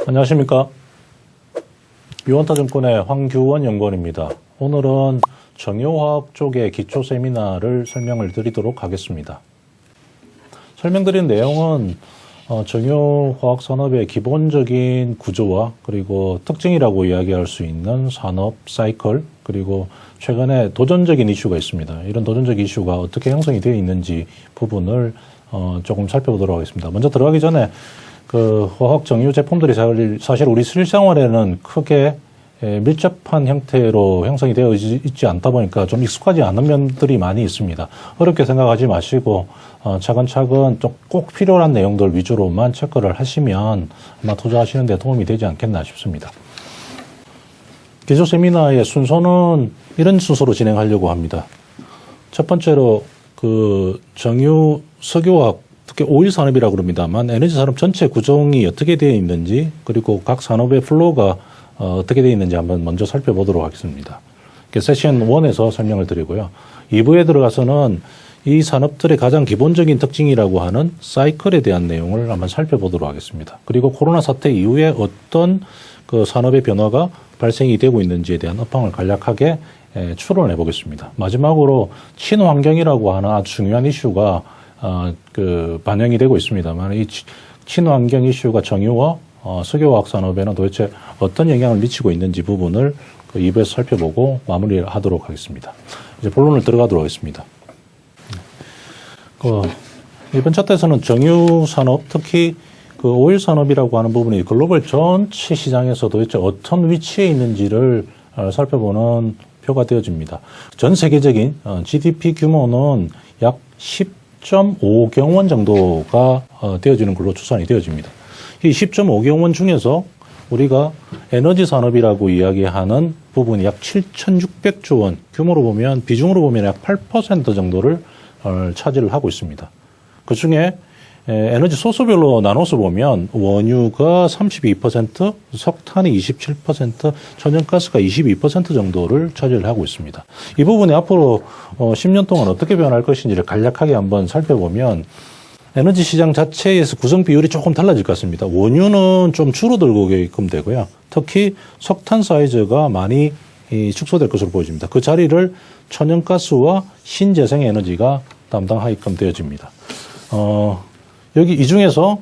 안녕하십니까. 유원타증권의 황규원 연구원입니다. 오늘은 정유화학 쪽의 기초 세미나를 설명을 드리도록 하겠습니다. 설명드린 내용은 정유화학 산업의 기본적인 구조와 그리고 특징이라고 이야기할 수 있는 산업 사이클, 그리고 최근에 도전적인 이슈가 있습니다. 이런 도전적 이슈가 어떻게 형성이 되어 있는지 부분을 조금 살펴보도록 하겠습니다. 먼저 들어가기 전에 그 화학 정유 제품들이 사실 우리 실생활에는 크게 밀접한 형태로 형성이 되어 있지 않다 보니까 좀 익숙하지 않은 면들이 많이 있습니다. 어렵게 생각하지 마시고 차근차근 좀 꼭 필요한 내용들 위주로만 체크를 하시면 아마 투자하시는 데 도움이 되지 않겠나 싶습니다. 기초 세미나의 순서는 이런 순서로 진행하려고 합니다. 첫 번째로 그 정유 석유화학, 특히 오일 산업이라고 그럽니다만 에너지 산업 전체 구성이 어떻게 되어 있는지, 그리고 각 산업의 플로우가 어떻게 되어 있는지 한번 먼저 살펴보도록 하겠습니다. 세션 1에서 설명을 드리고요. 2부에 들어가서는 이 산업들의 가장 기본적인 특징이라고 하는 사이클에 대한 내용을 한번 살펴보도록 하겠습니다. 그리고 코로나 사태 이후에 어떤 그 산업의 변화가 발생이 되고 있는지에 대한 업황을 간략하게 추론해 보겠습니다. 마지막으로 친환경이라고 하는 아주 중요한 이슈가 반영이 되고 있습니다만, 이 친환경 이슈가 정유와 석유화학 산업에는 도대체 어떤 영향을 미치고 있는지 부분을 2부에서 살펴보고 마무리를 하도록 하겠습니다. 이제 본론을 들어가도록 하겠습니다. 이번 차트에서는 정유 산업, 특히 그 오일 산업이라고 하는 부분이 글로벌 전체 시장에서 도대체 어떤 위치에 있는지를 살펴보는 표가 되어집니다. 전 세계적인 GDP 규모는 약 10.5경 원 정도가 되어지는 걸로 추산이 되어집니다. 이 10.5경 원 중에서 우리가 에너지 산업이라고 이야기하는 부분이 약 7,600조 원, 규모로 보면, 비중으로 보면 약 8% 정도를 차지를 하고 있습니다. 그 중에 에너지 소스별로 나눠서 보면 원유가 32%, 석탄이 27%, 천연가스가 22% 정도를 차지를 하고 있습니다. 이 부분이 앞으로 10년 동안 어떻게 변할 것인지를 간략하게 한번 살펴보면 에너지 시장 자체에서 구성 비율이 조금 달라질 것 같습니다. 원유는 좀 줄어들게끔 되고요. 특히 석탄 사이즈가 많이 축소될 것으로 보여집니다. 그 자리를 천연가스와 신재생에너지가 담당하게끔 되어집니다. 여기 이 중에서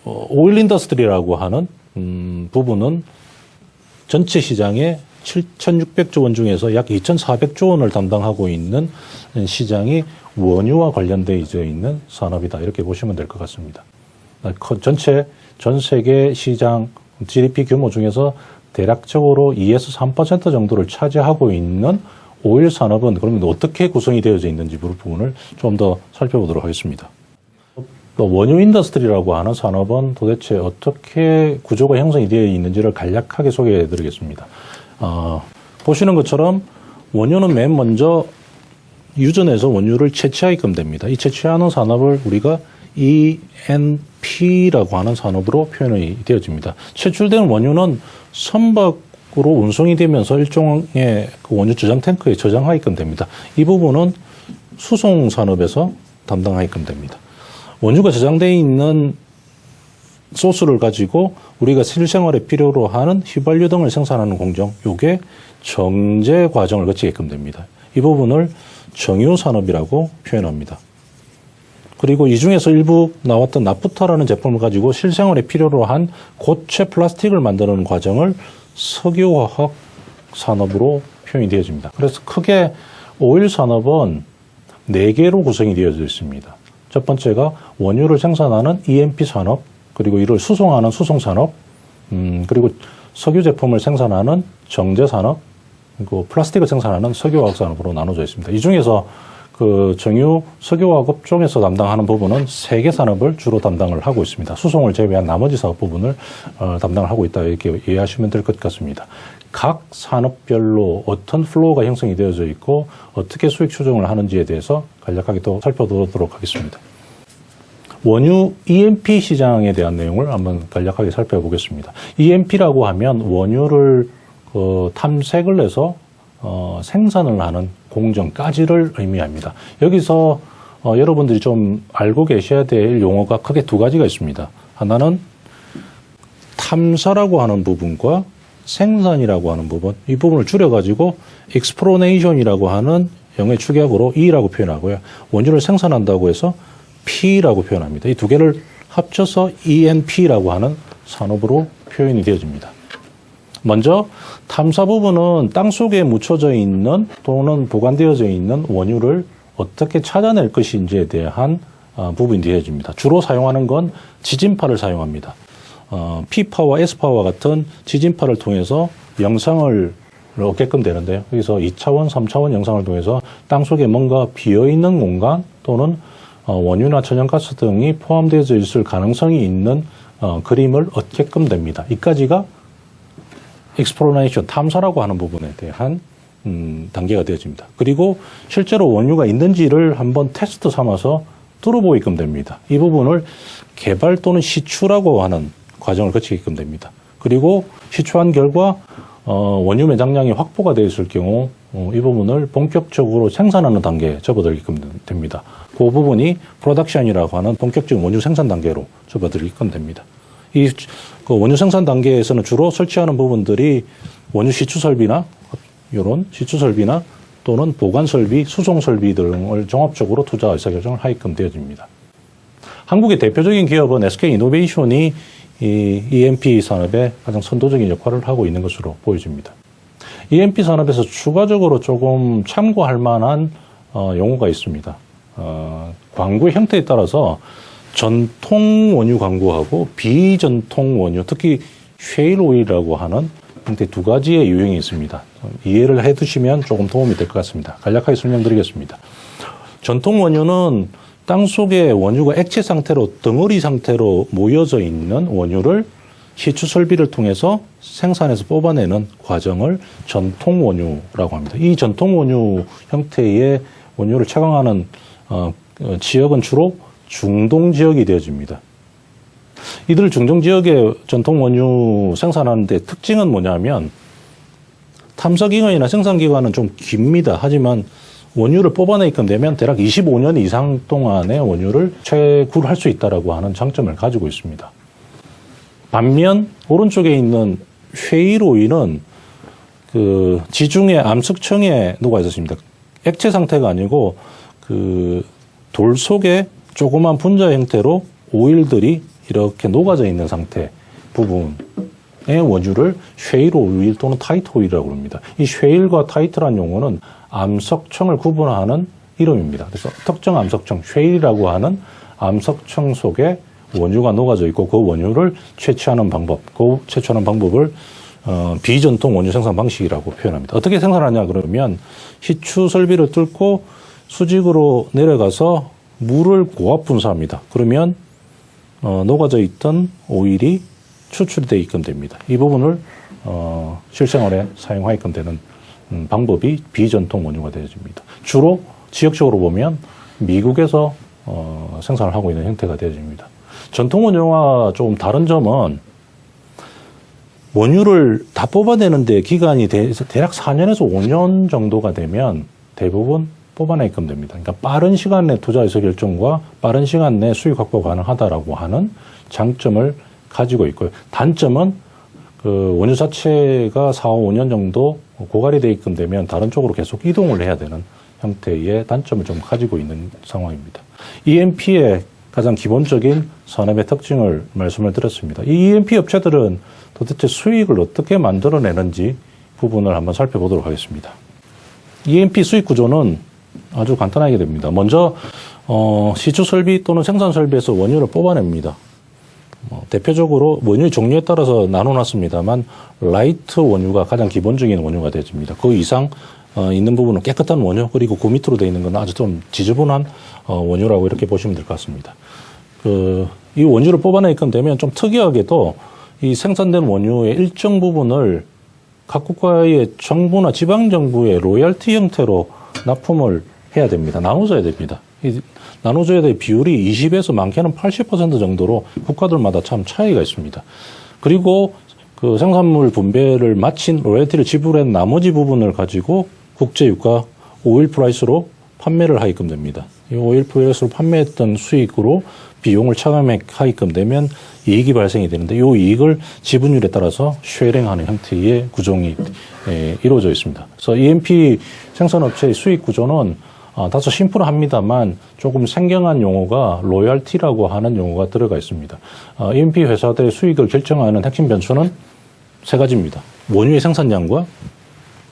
오일 인더스트리라고 하는 부분은 전체 시장의 7,600조 원 중에서 약 2,400조 원을 담당하고 있는 시장이 원유와 관련되어 있는 산업이다, 이렇게 보시면 될 것 같습니다. 전 세계 시장 GDP 규모 중에서 대략적으로 2에서 3% 정도를 차지하고 있는 오일 산업은 그러면 어떻게 구성이 되어져 있는지 부분을 좀 더 살펴보도록 하겠습니다. 또 원유 인더스트리라고 하는 산업은 도대체 어떻게 구조가 형성이 되어 있는지를 간략하게 소개해 드리겠습니다. 보시는 것처럼 원유는 맨 먼저 유전에서 원유를 채취하게끔 됩니다. 이 채취하는 산업을 우리가 E&P라고 하는 산업으로 표현이 되어집니다. 채출되는 원유는 선박으로 운송이 되면서 일종의 그 원유 저장 탱크에 저장하게끔 됩니다. 이 부분은 수송 산업에서 담당하게끔 됩니다. 원유가 저장되어 있는 소스를 가지고 우리가 실생활에 필요로 하는 휘발유 등을 생산하는 공정, 이게 정제 과정을 거치게끔 됩니다. 이 부분을 정유산업이라고 표현합니다. 그리고 이 중에서 일부 나왔던 나프타라는 제품을 가지고 실생활에 필요로 한 고체 플라스틱을 만드는 과정을 석유화학 산업으로 표현이 되어집니다. 그래서 크게 오일 산업은 4개로 구성이 되어져 있습니다. 첫 번째가 원유를 생산하는 E&P 산업, 그리고 이를 수송하는 수송산업, 그리고 석유 제품을 생산하는 정제산업, 그리고 플라스틱을 생산하는 석유화학 산업으로 나눠져 있습니다. 이 중에서 그 정유 석유화학 업종에서 담당하는 부분은 3개 산업을 주로 담당을 하고 있습니다. 수송을 제외한 나머지 사업 부분을 담당을 하고 있다, 이렇게 이해하시면 될 것 같습니다. 각 산업별로 어떤 플로우가 형성이 되어져 있고 어떻게 수익 추정을 하는지에 대해서 간략하게 또 살펴보도록 하겠습니다. 원유 E&P 시장에 대한 내용을 한번 간략하게 살펴보겠습니다. E&P라고 하면 원유를 탐색을 해서 생산을 하는 공정까지를 의미합니다. 여기서 여러분들이 좀 알고 계셔야 될 용어가 크게 2가지가 있습니다. 하나는 탐사라고 하는 부분과 생산이라고 하는 부분, 이 부분을 줄여가지고 exploration이라고 하는 영어의 축약으로 E라고 표현하고요. 원유를 생산한다고 해서 P라고 표현합니다. 이 두 개를 합쳐서 ENP라고 하는 산업으로 표현이 되어집니다. 먼저 탐사 부분은 땅속에 묻혀져 있는 또는 보관되어져 있는 원유를 어떻게 찾아낼 것인지에 대한 부분이 되어집니다. 주로 사용하는 건 지진파를 사용합니다. P파와 S파와 같은 지진파를 통해서 영상을 얻게끔 되는데요. 여기서 2차원, 3차원 영상을 통해서 땅속에 뭔가 비어있는 공간 또는 원유나 천연가스 등이 포함되어 있을 가능성이 있는 그림을 얻게끔 됩니다. 이까지가 exploration, 탐사라고 하는 부분에 대한 단계가 되어집니다. 그리고 실제로 원유가 있는지를 한번 테스트 삼아서 뚫어보게끔 됩니다. 이 부분을 개발 또는 시추라고 하는 과정을 거치게끔 됩니다. 그리고 시추한 결과 원유 매장량이 확보가 되어 있을 경우 이 부분을 본격적으로 생산하는 단계에 접어들게끔 됩니다. 그 부분이 프로덕션이라고 하는 본격적인 원유 생산 단계로 접어들게끔 됩니다. 이 원유 생산 단계에서는 주로 설치하는 부분들이 원유 시추 설비나 이런 시추 설비나 또는 보관 설비, 수송 설비 등을 종합적으로 투자 의사 결정을 하게끔 되어집니다. 한국의 대표적인 기업은 SK 이노베이션이 이 ENP 산업에 가장 선도적인 역할을 하고 있는 것으로 보여집니다. ENP 산업에서 추가적으로 조금 참고할 만한 용어가 있습니다. 광고 형태에 따라서 전통 원유 광고하고 비전통 원유, 특히 쉐일 오일이라고 하는 형태 두 가지의 유형이 있습니다. 이해를 해두시면 조금 도움이 될 것 같습니다. 간략하게 설명드리겠습니다. 전통 원유는 땅속에 원유가 액체 상태로 덩어리 상태로 모여져 있는 원유를 시추 설비를 통해서 생산해서 뽑아내는 과정을 전통 원유라고 합니다. 이 전통 원유 형태의 원유를 채광하는 지역은 주로 중동 지역이 되어집니다. 이들 중동 지역의 전통 원유 생산하는데 특징은 뭐냐면 탐사기간이나 생산기간은 좀 깁니다. 하지만 원유를 뽑아내게끔 되면 대략 25년 이상 동안의 원유를 채굴할 수 있다라고 하는 장점을 가지고 있습니다. 반면 오른쪽에 있는 쉐일 오일은 그 지중해 암석청에 녹아 있었습니다. 액체 상태가 아니고 그 돌 속에 조그만 분자 형태로 오일들이 이렇게 녹아져 있는 상태 부분의 원유를 쉐일 오일 또는 타이트 오일이라고 합니다. 이 쉐일과 타이트란 용어는 암석청을 구분하는 이름입니다. 그래서 특정 암석청, 쉐일이라고 하는 암석청 속에 원유가 녹아져 있고 그 원유를 채취하는 방법, 그 채취하는 방법을 비전통 원유 생산 방식이라고 표현합니다. 어떻게 생산하냐 그러면 시추 설비를 뚫고 수직으로 내려가서 물을 고압 분사합니다. 그러면 녹아져 있던 오일이 추출되어 있게끔 됩니다. 이 부분을 실생활에 사용하게끔 되는 방법이 비전통 원유가 되어집니다. 주로 지역적으로 보면 미국에서 생산을 하고 있는 형태가 되어집니다. 전통 원유와 조금 다른 점은 원유를 다 뽑아내는데 기간이 대략 4년에서 5년 정도가 되면 대부분 뽑아내게끔 됩니다. 그러니까 빠른 시간 내 투자 의사 결정과 빠른 시간 내 수익 확보가 가능하다라고 하는 장점을 가지고 있고요. 단점은 그 원유 자체가 4, 5년 정도 고갈이 되게끔 되면 다른 쪽으로 계속 이동을 해야 되는 형태의 단점을 좀 가지고 있는 상황입니다. ENP의 가장 기본적인 산업의 특징을 말씀을 드렸습니다. 이 ENP 업체들은 도대체 수익을 어떻게 만들어내는지 부분을 한번 살펴보도록 하겠습니다. ENP 수익 구조는 아주 간단하게 됩니다. 먼저 시추 설비 또는 생산 설비에서 원유를 뽑아냅니다. 대표적으로 원유의 종류에 따라서 나눠놨습니다만 라이트 원유가 가장 기본적인 원유가 되어집니다. 그 이상 있는 부분은 깨끗한 원유, 그리고 그 밑으로 되어 있는 건 아주 좀 지저분한 원유라고 이렇게 보시면 될 것 같습니다. 이 원유를 뽑아내게끔 되면 좀 특이하게도 이 생산된 원유의 일정 부분을 각 국가의 정부나 지방정부의 로열티 형태로 납품을 해야 됩니다. 나눠줘야 됩니다. 나눠줘야 될 비율이 20에서 많게는 80% 정도로 국가들마다 참 차이가 있습니다. 그리고 그 생산물 분배를 마친 로열티를 지불한 나머지 부분을 가지고 국제유가 오일 프라이스로 판매를 하게끔 됩니다. 이 오일 프로젝트를 판매했던 수익으로 비용을 차감하게끔 되면 이익이 발생이 되는데 이 이익을 지분율에 따라서 쉐어링하는 형태의 구조이 이루어져 있습니다. 그래서 EMP 생산업체의 수익 구조는 다소 심플합니다만 조금 생경한 용어가 로열티라고 하는 용어가 들어가 있습니다. EMP 회사들의 수익을 결정하는 핵심 변수는 세 가지입니다. 원유의 생산량과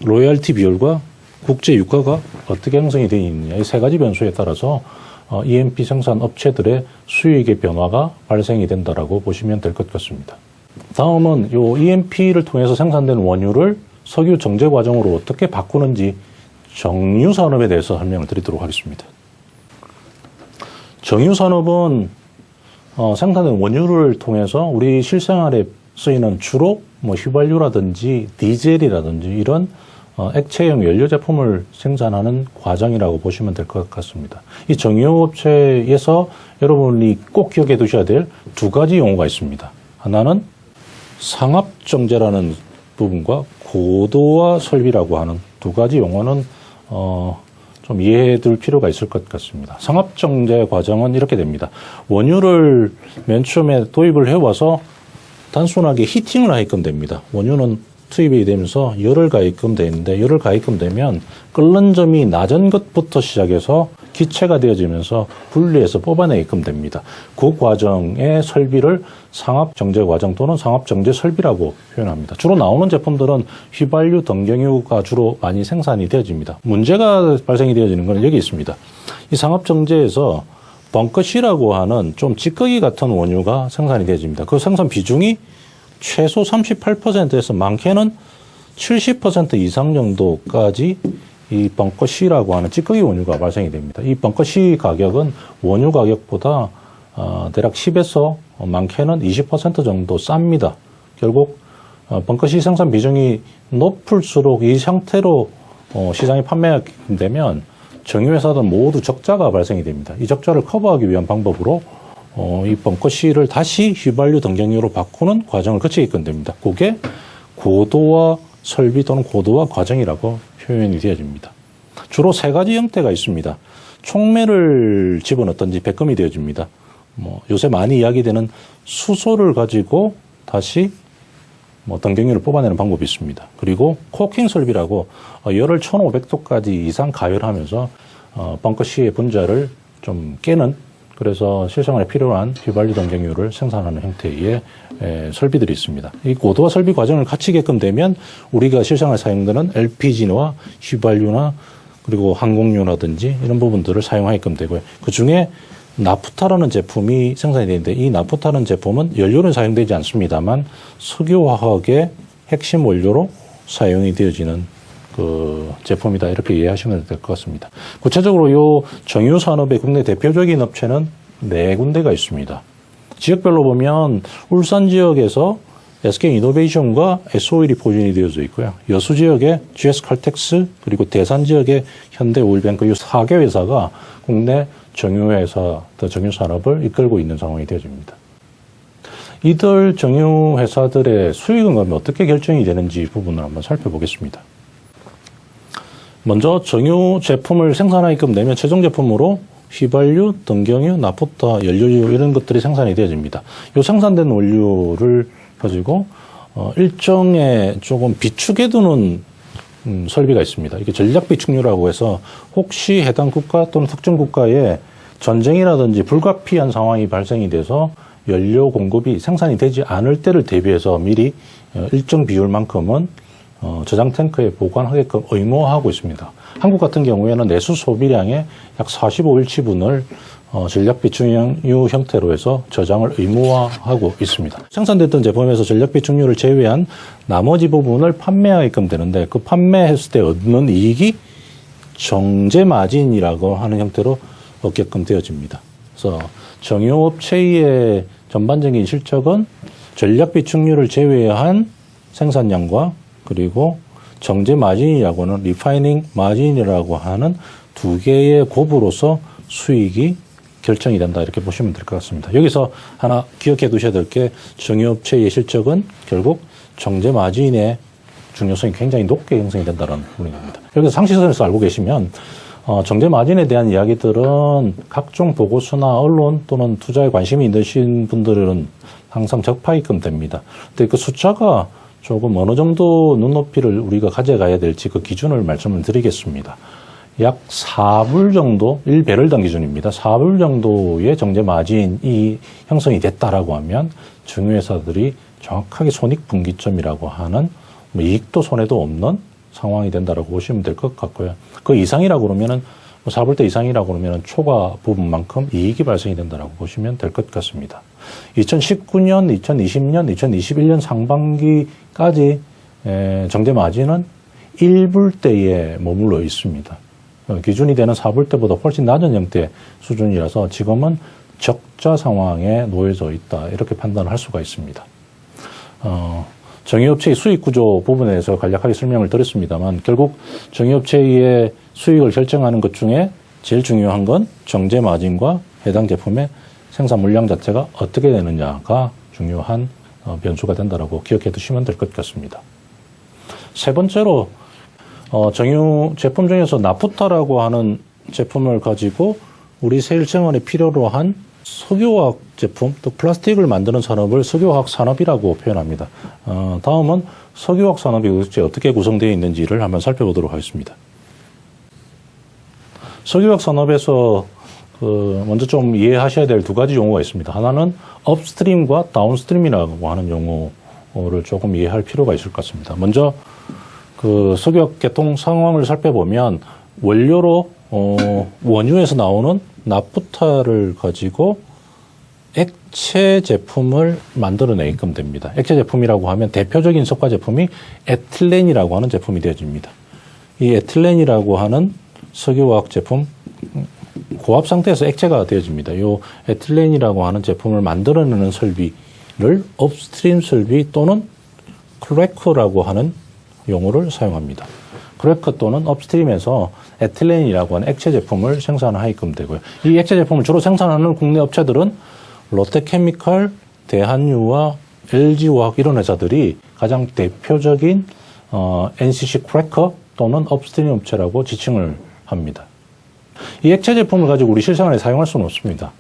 로열티 비율과 국제 유가가 어떻게 형성이 되어 있느냐, 이 세 가지 변수에 따라서 EMP 생산 업체들의 수익의 변화가 발생이 된다라고 보시면 될 것 같습니다. 다음은 이 EMP를 통해서 생산된 원유를 석유 정제 과정으로 어떻게 바꾸는지 정유 산업에 대해서 설명을 드리도록 하겠습니다. 정유 산업은 생산된 원유를 통해서 우리 실생활에 쓰이는 주로 휘발유라든지 디젤이라든지 이런 액체형 연료 제품을 생산하는 과정이라고 보시면 될 것 같습니다. 이 정유업체에서 여러분이 꼭 기억해 두셔야 될 두 가지 용어가 있습니다. 하나는 상압정제라는 부분과 고도화 설비라고 하는 두 가지 용어는 좀 이해해 둘 필요가 있을 것 같습니다. 상압정제 과정은 이렇게 됩니다. 원유를 맨 처음에 도입을 해와서 단순하게 히팅을 하게끔 됩니다. 원유는 투입이 되면서 열을 가게끔 되는데 열을 가게끔 되면 끓는 점이 낮은 것부터 시작해서 기체가 되어지면서 분리해서 뽑아내게끔 됩니다. 그 과정의 설비를 상압정제 과정 또는 상압정제 설비라고 표현합니다. 주로 나오는 제품들은 휘발유, 등경유가 주로 많이 생산이 되어집니다. 문제가 발생이 되어지는 것은 여기 있습니다. 이 상압정제에서 벙커시라고 하는 좀 찌꺼기 같은 원유가 생산이 되어집니다. 그 생산 비중이 최소 38%에서 많게는 70% 이상 정도까지 이 벙커시라고 하는 찌꺼기 원유가 발생이 됩니다. 이 벙커시 가격은 원유 가격보다 대략 10에서 많게는 20% 정도 쌉니다. 결국 벙커시 생산 비중이 높을수록 이 상태로 시장에 판매하게 되면 정유회사들은 모두 적자가 발생이 됩니다. 이 적자를 커버하기 위한 방법으로 이 벙커시를 다시 휘발유 등경유로 바꾸는 과정을 거치게끔 됩니다. 그게 고도화 설비 또는 고도화 과정이라고 표현이 되어집니다. 주로 세 가지 형태가 있습니다. 촉매를 집어넣든지 백금이 되어집니다. 요새 많이 이야기되는 수소를 가지고 다시 등경유를 뽑아내는 방법이 있습니다. 그리고 코킹 설비라고 열을 1500도까지 이상 가열하면서 벙커시의 분자를 좀 깨는, 그래서 실생활에 필요한 휘발유 등경유를 생산하는 형태의 설비들이 있습니다. 이 고도화 설비 과정을 갖추게끔 되면 우리가 실생활에 사용되는 LPG나 휘발유나 그리고 항공유라든지 이런 부분들을 사용하게끔 되고요. 그 중에 나프타라는 제품이 생산이 되는데 이 나프타라는 제품은 연료는 사용되지 않습니다만 석유화학의 핵심 원료로 사용이 되어지는 그 제품이다, 이렇게 이해하시면 될 것 같습니다. 구체적으로 이 정유 산업의 국내 대표적인 업체는 4군데가 있습니다. 지역별로 보면 울산 지역에서 SK이노베이션과 S오일이 포진이 되어져 있고요. 여수 지역에 GS칼텍스, 그리고 대산 지역에 현대오일뱅크, 이 4개 회사가 국내 정유회사, 정유산업을 이끌고 있는 상황이 되어집니다. 이들 정유회사들의 수익은 어떻게 결정이 되는지 부분을 한번 살펴보겠습니다. 먼저 정유 제품을 생산하게끔 되면 최종 제품으로 휘발유, 등경유, 나프타, 연료유 이런 것들이 생산이 되어집니다. 이 생산된 원료를 가지고 일정의 조금 비축해 두는 설비가 있습니다. 이게 전략 비축유라고 해서 혹시 해당 국가 또는 특정 국가에 전쟁이라든지 불가피한 상황이 발생이 돼서 연료 공급이 생산이 되지 않을 때를 대비해서 미리 일정 비율만큼은 저장 탱크에 보관하게끔 의무화하고 있습니다. 한국 같은 경우에는 내수 소비량의 약 45일치분을 전략 비축유 형태로 해서 저장을 의무화하고 있습니다. 생산됐던 제품에서 전략 비축유를 제외한 나머지 부분을 판매하게끔 되는데 그 판매했을 때 얻는 이익이 정제 마진이라고 하는 형태로 얻게끔 되어집니다. 그래서 정유업체의 전반적인 실적은 전략 비축유를 제외한 생산량과 그리고 정제 마진이라고 하는 리파이닝 마진이라고 하는 두 개의 곱으로서 수익이 결정이 된다, 이렇게 보시면 될 것 같습니다. 여기서 하나 기억해 두셔야 될 게 정유업체의 실적은 결국 정제 마진의 중요성이 굉장히 높게 형성이 된다는 부분입니다. 여기서 상식선에서 알고 계시면 정제 마진에 대한 이야기들은 각종 보고서나 언론 또는 투자에 관심이 있으신 분들은 항상 적파입금 됩니다. 근데 그 숫자가 조금 어느 정도 눈높이를 우리가 가져가야 될지 그 기준을 말씀을 드리겠습니다. 약 4불 정도, 1배럴당 기준입니다. 4불 정도의 정제 마진이 형성이 됐다라고 하면 증유회사들이 정확하게 손익분기점이라고 하는 이익도 손해도 없는 상황이 된다라고 보시면 될 것 같고요. 그 이상이라고 그러면은 4불대 이상이라고 그러면은 초과 부분만큼 이익이 발생이 된다라고 보시면 될 것 같습니다. 2019년, 2020년, 2021년 상반기까지 정제 마진은 1불대에 머물러 있습니다. 기준이 되는 4불대보다 훨씬 낮은 형태의 수준이라서 지금은 적자 상황에 놓여져 있다. 이렇게 판단을 할 수가 있습니다. 정유업체의 수익 구조 부분에 대해서 간략하게 설명을 드렸습니다만 결국 정유업체의 수익을 결정하는 것 중에 제일 중요한 건 정제 마진과 해당 제품의 생산 물량 자체가 어떻게 되느냐가 중요한 변수가 된다라고 기억해 두시면 될 것 같습니다. 세 번째로 정유 제품 중에서 나프타라고 하는 제품을 가지고 우리 세일증원에 필요로 한 석유화학 제품, 또 플라스틱을 만드는 산업을 석유화학 산업이라고 표현합니다. 다음은 석유화학 산업이 어떻게 구성되어 있는지를 한번 살펴보도록 하겠습니다. 석유화학 산업에서 먼저 좀 이해하셔야 될 두 가지 용어가 있습니다. 하나는 업스트림과 다운스트림이라고 하는 용어를 조금 이해할 필요가 있을 것 같습니다. 먼저 석유화학 개통 상황을 살펴보면 원료로 원유에서 나오는 나프타를 가지고 액체 제품을 만들어내게끔 됩니다. 액체 제품이라고 하면 대표적인 석화 제품이 에틸렌이라고 하는 제품이 되어집니다. 이 에틸렌이라고 하는 석유화학 제품, 고압 상태에서 액체가 되어집니다. 이 에틸렌이라고 하는 제품을 만들어내는 설비를 업스트림 설비 또는 크래커라고 하는 용어를 사용합니다. 크래커 또는 업스트림에서 에틸렌이라고 하는 액체 제품을 생산하게끔 되고요. 이 액체 제품을 주로 생산하는 국내 업체들은 롯데케미칼, 대한유와 LG화학 이런 회사들이 가장 대표적인 NCC 크래커 또는 업스트림 업체라고 지칭을 합니다. 이 액체 제품을 가지고 우리 실생활에 사용할 수는 없습니다.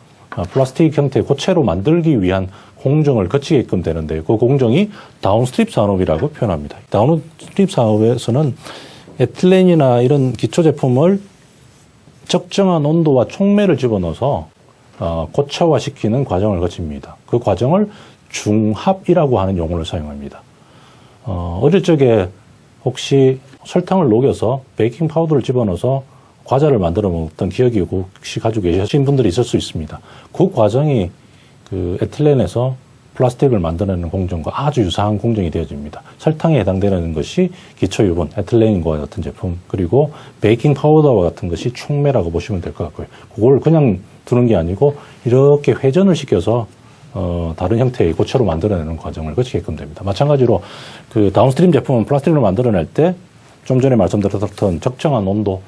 플라스틱 형태의 고체로 만들기 위한 공정을 거치게끔 되는데 그 공정이 다운스트립 산업이라고 표현합니다. 다운스트립 산업에서는 에틸렌이나 이런 기초 제품을 적정한 온도와 촉매를 집어넣어서 고체화시키는 과정을 거칩니다. 그 과정을 중합이라고 하는 용어를 사용합니다. 어릴 적에 혹시 설탕을 녹여서 베이킹 파우더를 집어넣어서 과자를 만들어 먹었던 기억이 혹시 가지고 계신 분들이 있을 수 있습니다. 그 과정이 그 에틸렌에서 플라스틱을 만들어내는 공정과 아주 유사한 공정이 되어집니다. 설탕에 해당되는 것이 기초유분, 에틸렌과 같은 제품, 그리고 베이킹 파우더와 같은 것이 촉매라고 보시면 될 것 같고요. 그걸 그냥 두는 게 아니고 이렇게 회전을 시켜서 다른 형태의 고체로 만들어내는 과정을 거치게끔 됩니다. 마찬가지로 그 다운스트림 제품은 플라스틱을 만들어낼 때 좀 전에 말씀드렸던 적정한 온도,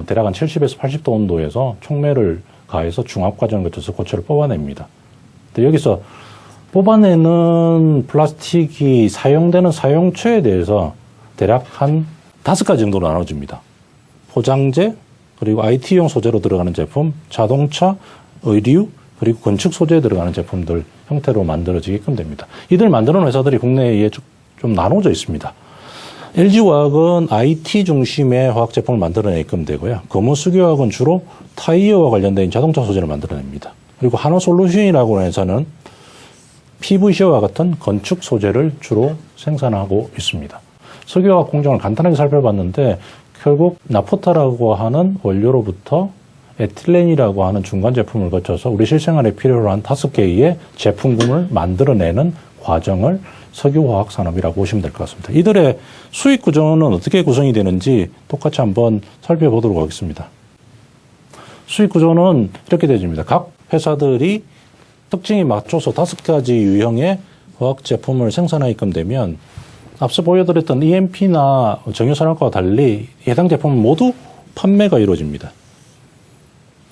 대략 한 70에서 80도 온도에서 촉매를 가해서 중압 과정을 거쳐서 고체를 뽑아냅니다. 근데 여기서 뽑아내는 플라스틱이 사용되는 사용처에 대해서 대략 한 5가지 정도로 나눠집니다. 포장재, 그리고 IT용 소재로 들어가는 제품, 자동차, 의류, 그리고 건축 소재에 들어가는 제품들 형태로 만들어지게끔 됩니다. 이들 만드는 회사들이 국내에 좀 나눠져 있습니다. LG화학은 IT 중심의 화학 제품을 만들어내게끔 되고요. 금호수교화학은 주로 타이어와 관련된 자동차 소재를 만들어냅니다. 그리고 한화솔루션이라고 하는 회사는 PVC와 같은 건축 소재를 주로 생산하고 있습니다. 석유화학 공정을 간단하게 살펴봤는데 결국 나프타라고 하는 원료로부터 에틸렌이라고 하는 중간 제품을 거쳐서 우리 실생활에 필요로 한 5개의 제품군을 만들어내는 과정을 석유화학 산업이라고 보시면 될 것 같습니다. 이들의 수익 구조는 어떻게 구성이 되는지 똑같이 한번 살펴보도록 하겠습니다. 수익 구조는 이렇게 되어집니다. 각 회사들이 특징에 맞춰서 5가지 유형의 화학 제품을 생산하게끔 되면 앞서 보여드렸던 EMP나 정유산업과 달리 해당 제품은 모두 판매가 이루어집니다.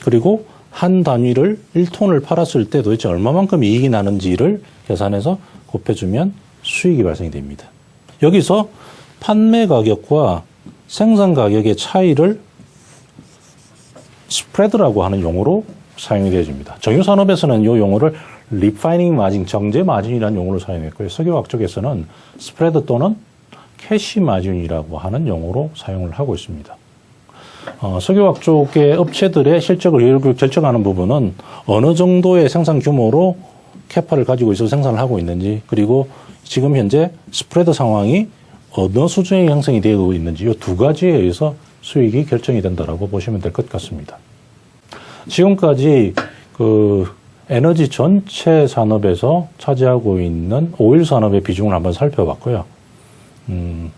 그리고 한 단위를 1톤을 팔았을 때 도대체 얼마만큼 이익이 나는지를 계산해서 곱해주면 수익이 발생이 됩니다. 여기서 판매 가격과 생산 가격의 차이를 스프레드라고 하는 용어로 사용이 되어집니다. 정유산업에서는 이 용어를 리파이닝 마진, 정제 마진이라는 용어로 사용했고요. 석유화학 쪽에서는 스프레드 또는 캐시 마진이라고 하는 용어로 사용을 하고 있습니다. 석유화학 쪽의 업체들의 실적을 결정하는 부분은 어느 정도의 생산 규모로 캐파를 가지고 있어서 생산을 하고 있는지, 그리고 지금 현재 스프레드 상황이 어느 수준의 형성이 되고 있는지 이 두 가지에 의해서 수익이 결정이 된다라고 보시면 될 것 같습니다. 지금까지 에너지 전체 산업에서 차지하고 있는 오일 산업의 비중을 한번 살펴봤고요.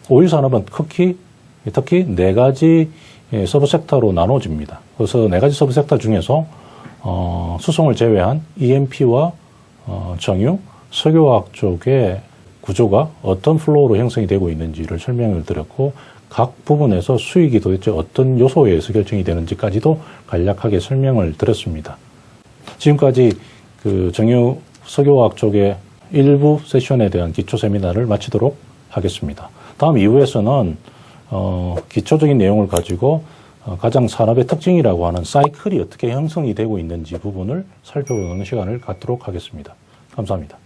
오일 산업은 특히 네 가지 서브 섹터로 나눠집니다. 그래서 네 가지 서브 섹터 중에서 수송을 제외한 E&P와 정유, 석유화학 쪽의 구조가 어떤 플로우로 형성이 되고 있는지를 설명을 드렸고, 각 부분에서 수익이 도대체 어떤 요소에 의해서 결정이 되는지까지도 간략하게 설명을 드렸습니다. 지금까지 정유, 석유화학 쪽의 일부 세션에 대한 기초 세미나를 마치도록 하겠습니다. 다음 2부에서는 기초적인 내용을 가지고 가장 산업의 특징이라고 하는 사이클이 어떻게 형성이 되고 있는지 부분을 살펴보는 시간을 갖도록 하겠습니다. 감사합니다.